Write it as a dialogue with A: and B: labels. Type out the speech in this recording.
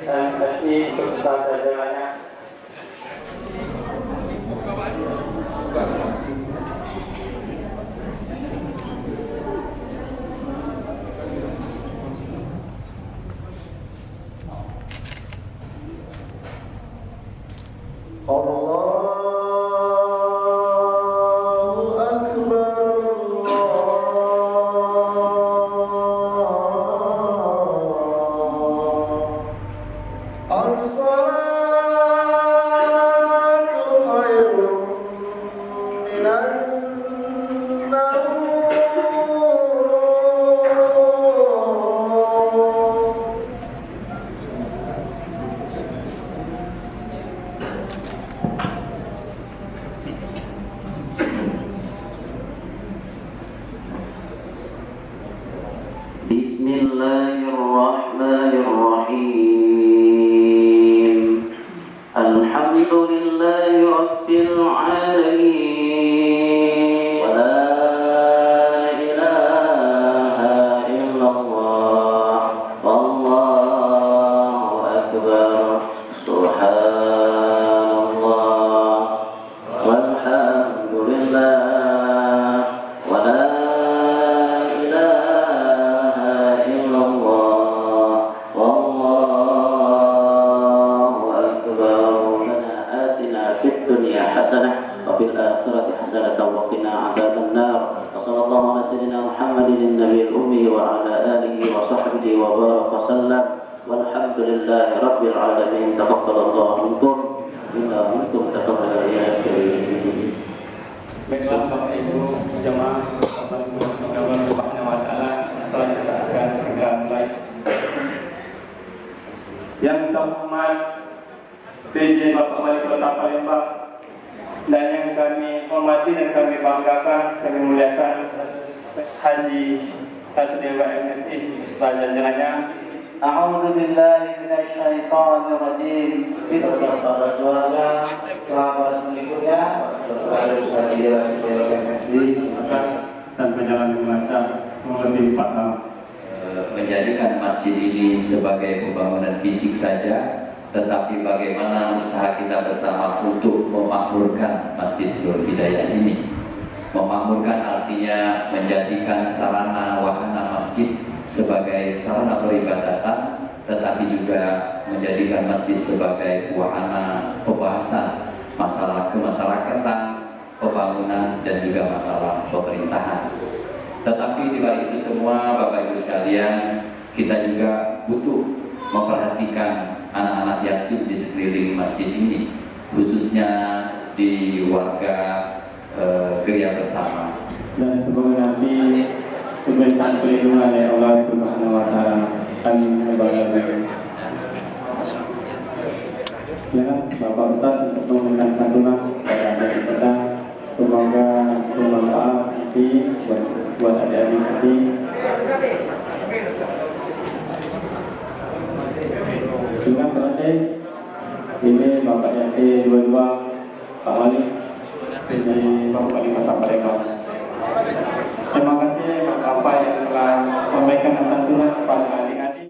A: MSI beserta jajarannya.
B: Bismillahirrahmanirrahim. Alhamdulillahi rabbil alamin. Wa la ilaha illallah. Wallahu akbar. Subhanallah. Walhamdulillah. Wa la حسنة وفي الآخرة حسنة وقنا عذاب النار وصلى الله على سيدنا محمد النبي الأمي وعلى آله وصحبه وبارك وسلم والحمد لله رب العالمين. تقبل الله منكم إنا منكم تقبل يا كريم.
A: Baiklah Bapak Ibu jemaah Allah Subhanahu wa taala, salat kita akan segera mulai. Yang terhormat PJ Bapak Wali Kota Palembang dan yang kami hormati dan kami banggakan, kami muliakan Haji Tasdewa MSI jajarannya.
B: A'udzu billahi minasyaitonir rajim. Bismillahirrahmanirrahim. Selamat berikutnya
A: dan berjalan lancar lebih 4 tahun.
C: Menjadikan masjid ini sebagai pembangunan fisik saja, tetapi bagaimana usaha kita bersama untuk memakmurkan Masjid Nurul Hidayah ini. Memakmurkan artinya menjadikan sarana wahana masjid sebagai sarana peribadatan, tetapi juga menjadikan masjid sebagai wahana pembahasan masalah kemasyarakatan, pembangunan, dan juga masalah pemerintahan. Tetapi di balik itu semua, Bapak Ibu sekalian, kita juga butuh memperhatikan anak-anak yatim di sekeliling masjid ini, khususnya di warga Geria Bersama.
A: Dan semoga nanti diberikan perlindungan oleh Allah Subhanahu wa taala dan membantu. Ya, Bapak Ustaz untuk memberikan santunan kepada kita, semoga bermanfaat nanti buat adik-adik nanti. Terima kasih. Ini Bapak RT 22 Pak Wali dari Bapak Wali Kota Palembang. Terima kasih Bapak yang telah memberikan santunan kepada adik